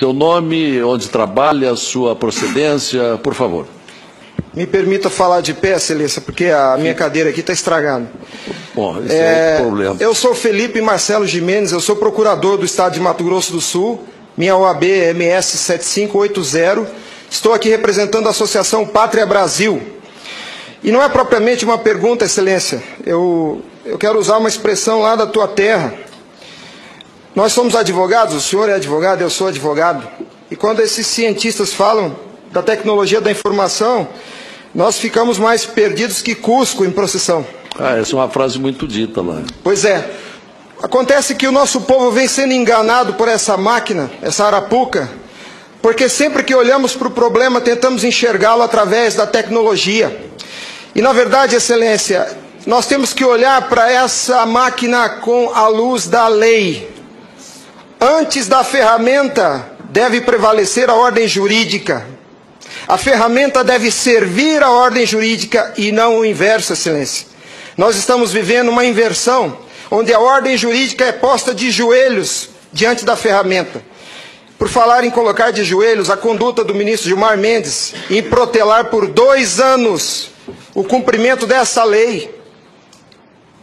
Seu nome, onde trabalha, sua procedência, por favor. Me permita falar de pé, Excelência, porque a minha cadeira aqui está estragada. Bom, esse é o problema. Eu sou Felipe Marcelo Gimenez, eu sou procurador do Estado de Mato Grosso do Sul, minha OAB é MS 7580, estou aqui representando a Associação Pátria Brasil. E não é propriamente uma pergunta, Excelência, eu quero usar uma expressão lá da tua terra. Nós somos advogados, o senhor é advogado, eu sou advogado, e quando esses cientistas falam da tecnologia da informação, nós ficamos mais perdidos que Cusco em procissão. Essa é uma frase muito dita lá. Pois é. Acontece que o nosso povo vem sendo enganado por essa máquina, essa arapuca, porque sempre que olhamos para o problema, tentamos enxergá-lo através da tecnologia. E, na verdade, Excelência, nós temos que olhar para essa máquina com a luz da lei. Antes da ferramenta, deve prevalecer a ordem jurídica. A ferramenta deve servir a ordem jurídica e não o inverso, Excelência. Nós estamos vivendo uma inversão, onde a ordem jurídica é posta de joelhos diante da ferramenta. Por falar em colocar de joelhos, a conduta do ministro Gilmar Mendes em protelar por 2 anos o cumprimento dessa lei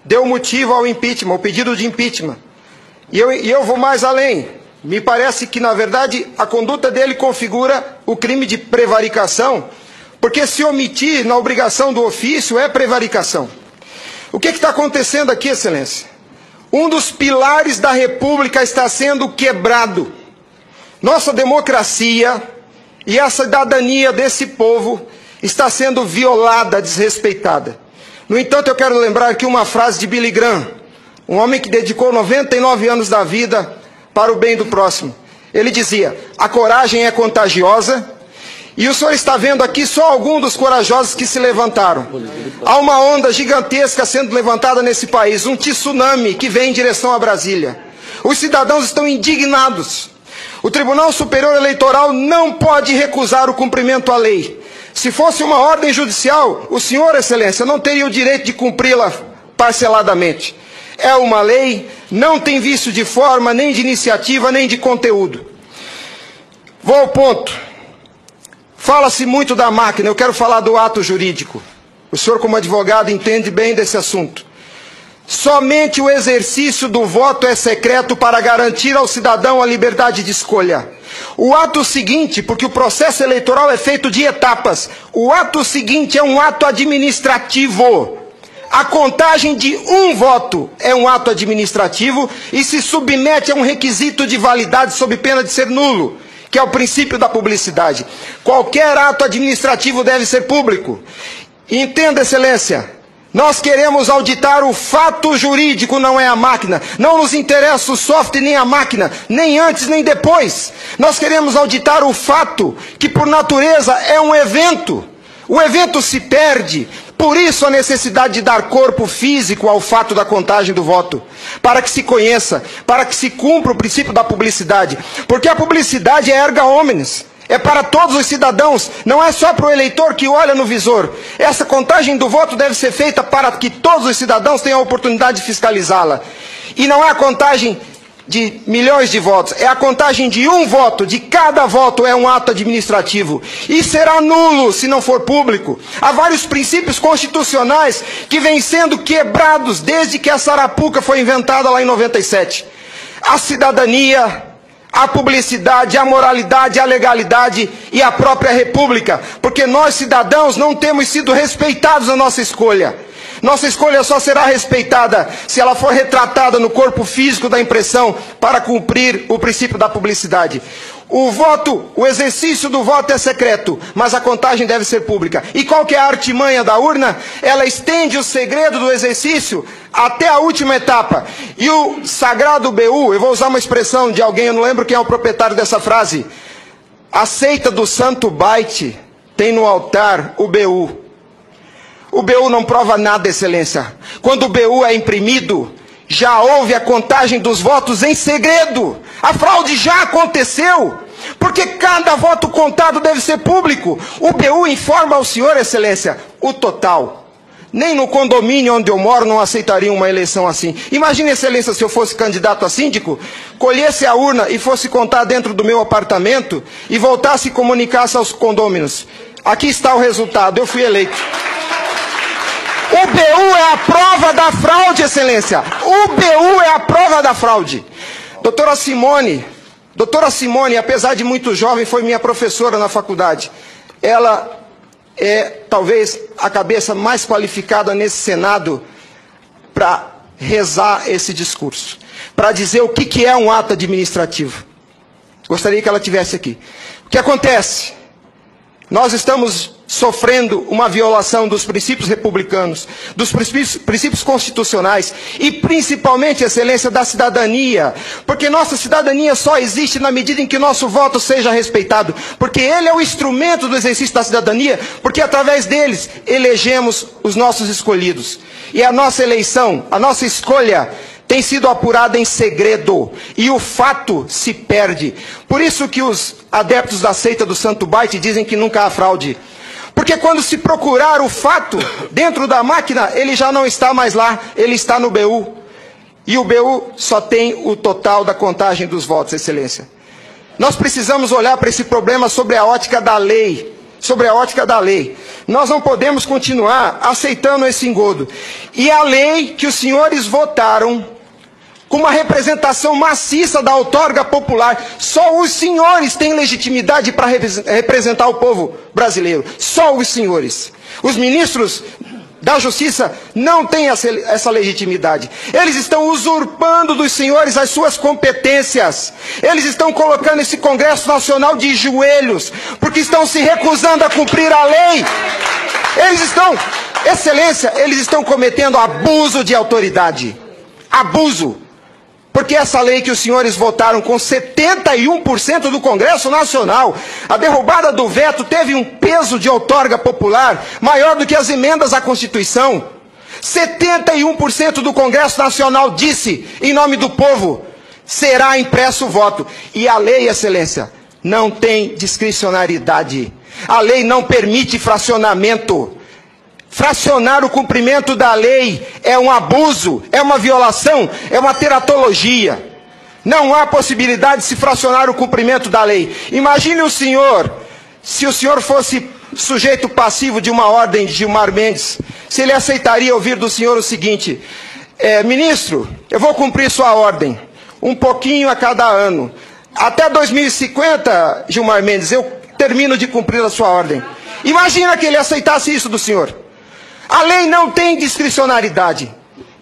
deu motivo ao impeachment, ao pedido de impeachment. E eu vou mais além. Me parece que, na verdade, a conduta dele configura o crime de prevaricação, porque se omitir na obrigação do ofício é prevaricação. O que está acontecendo aqui, Excelência? Um dos pilares da República está sendo quebrado. Nossa democracia e a cidadania desse povo está sendo violada, desrespeitada. No entanto, eu quero lembrar aqui uma frase de Billy Graham, um homem que dedicou 99 anos da vida para o bem do próximo. Ele dizia: a coragem é contagiosa, e o senhor está vendo aqui só alguns dos corajosos que se levantaram. Há uma onda gigantesca sendo levantada nesse país, um tsunami que vem em direção a Brasília. Os cidadãos estão indignados. O Tribunal Superior Eleitoral não pode recusar o cumprimento à lei. Se fosse uma ordem judicial, o senhor, Excelência, não teria o direito de cumpri-la parceladamente. É uma lei, não tem vício de forma, nem de iniciativa, nem de conteúdo. Vou ao ponto. Fala-se muito da máquina, eu quero falar do ato jurídico. O senhor, como advogado, entende bem desse assunto. Somente o exercício do voto é secreto para garantir ao cidadão a liberdade de escolha. O ato seguinte, porque o processo eleitoral é feito de etapas, o ato seguinte é um ato administrativo. A contagem de um voto é um ato administrativo e se submete a um requisito de validade sob pena de ser nulo, que é o princípio da publicidade. Qualquer ato administrativo deve ser público. Entenda, Excelência, nós queremos auditar o fato jurídico, não é a máquina. Não nos interessa o software nem a máquina, nem antes nem depois. Nós queremos auditar o fato, que por natureza é um evento. O evento se perde. Por isso a necessidade de dar corpo físico ao fato da contagem do voto, para que se conheça, para que se cumpra o princípio da publicidade, porque a publicidade é erga omnes, é para todos os cidadãos, não é só para o eleitor que olha no visor. Essa contagem do voto deve ser feita para que todos os cidadãos tenham a oportunidade de fiscalizá-la. E não é a contagem de milhões de votos, é a contagem de um voto, de cada voto é um ato administrativo. E será nulo se não for público. Há vários princípios constitucionais que vêm sendo quebrados desde que essa arapuca foi inventada lá em 97. A cidadania, a publicidade, a moralidade, a legalidade e a própria república. Porque nós, cidadãos, não temos sido respeitados na nossa escolha. Nossa escolha só será respeitada se ela for retratada no corpo físico da impressão para cumprir o princípio da publicidade. O exercício do voto é secreto, mas a contagem deve ser pública. E qual que é a artimanha da urna? Ela estende o segredo do exercício até a última etapa. E o sagrado BU, eu vou usar uma expressão de alguém, eu não lembro quem é o proprietário dessa frase. A seita do santo baite tem no altar o BU. O BU não prova nada, Excelência. Quando o BU é imprimido, já houve a contagem dos votos em segredo. A fraude já aconteceu. Porque cada voto contado deve ser público. O BU informa ao senhor, Excelência, o total. nem no condomínio onde eu moro não aceitariam uma eleição assim. Imagine, Excelência, se eu fosse candidato a síndico, colhesse a urna e fosse contar dentro do meu apartamento e voltasse e comunicasse aos condôminos. Aqui está o resultado, eu fui eleito. O BU é a prova da fraude, Excelência. O BU é a prova da fraude. Doutora Simone, apesar de muito jovem, foi minha professora na faculdade. Ela é talvez a cabeça mais qualificada nesse Senado para rezar esse discurso, para dizer o que é um ato administrativo. Gostaria que ela estivesse aqui. O que acontece? Nós estamos sofrendo uma violação dos princípios republicanos, dos princípios constitucionais e principalmente, Excelência, da cidadania, porque nossa cidadania só existe na medida em que nosso voto seja respeitado, porque ele é o instrumento do exercício da cidadania, porque através deles elegemos os nossos escolhidos. E a nossa eleição, a nossa escolha tem sido apurada em segredo, e o fato se perde. Por isso que os adeptos da seita do Santo Baite dizem que nunca há fraude. Porque quando se procurar o fato dentro da máquina, ele já não está mais lá, ele está no BU. E o BU só tem o total da contagem dos votos, Excelência. Nós precisamos olhar para esse problema sobre a ótica da lei. Sobre a ótica da lei. Nós não podemos continuar aceitando esse engodo. E a lei que os senhores votaram, com uma representação maciça da outorga popular, só os senhores têm legitimidade para representar o povo brasileiro. Só os senhores. Os ministros da Justiça não têm essa legitimidade. Eles estão usurpando dos senhores as suas competências. Eles estão colocando esse Congresso Nacional de joelhos, porque estão se recusando a cumprir a lei. Eles estão, Excelência, eles estão cometendo abuso de autoridade. Abuso. Porque essa lei que os senhores votaram com 71% do Congresso Nacional, a derrubada do veto teve um peso de outorga popular maior do que as emendas à Constituição. 71% do Congresso Nacional disse, em nome do povo, será impresso o voto. E a lei, Excelência, não tem discricionariedade. A lei não permite fracionamento. Fracionar o cumprimento da lei é um abuso, é uma violação, é uma teratologia. Não há possibilidade de se fracionar o cumprimento da lei. Imagine o senhor, se o senhor fosse sujeito passivo de uma ordem de Gilmar Mendes, se ele aceitaria ouvir do senhor o seguinte: ministro, eu vou cumprir sua ordem, um pouquinho a cada ano. Até 2050, Gilmar Mendes, eu termino de cumprir a sua ordem. Imagina que ele aceitasse isso do senhor. A lei não tem discricionariedade.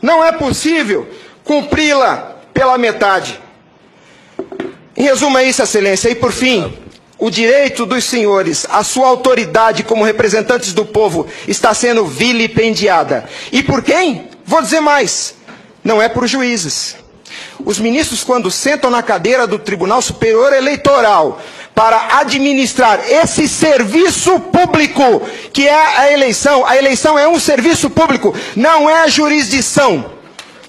Não é possível cumpri-la pela metade. Em resumo, é isso, Excelência. E por fim, o direito dos senhores, a sua autoridade como representantes do povo está sendo vilipendiada. E por quem? Vou dizer mais. Não é por juízes. Os ministros, quando sentam na cadeira do Tribunal Superior Eleitoral para administrar esse serviço público, que é a eleição é um serviço público, não é jurisdição,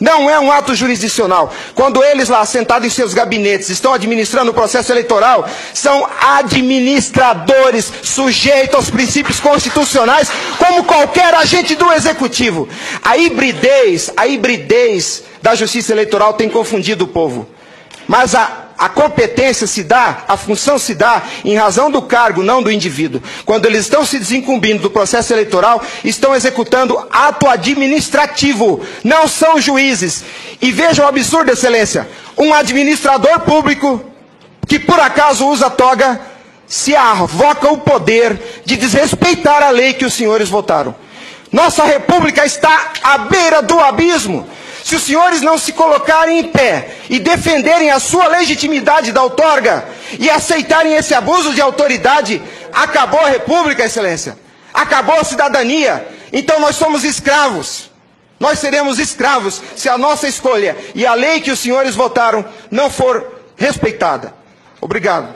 não é um ato jurisdicional. Quando eles lá, sentados em seus gabinetes, estão administrando o processo eleitoral, são administradores sujeitos aos princípios constitucionais, como qualquer agente do Executivo. A hibridez da Justiça Eleitoral tem confundido o povo. Mas a competência se dá, a função se dá em razão do cargo, não do indivíduo. Quando eles estão se desincumbindo do processo eleitoral, estão executando ato administrativo, não são juízes. E vejam o absurdo, Excelência, um administrador público que por acaso usa toga, se arvoca o poder de desrespeitar a lei que os senhores votaram. Nossa república está à beira do abismo. Se os senhores não se colocarem em pé e defenderem a sua legitimidade da outorga e aceitarem esse abuso de autoridade, acabou a república, Excelência. Acabou a cidadania. Então nós somos escravos. Nós seremos escravos se a nossa escolha e a lei que os senhores votaram não for respeitada. Obrigado.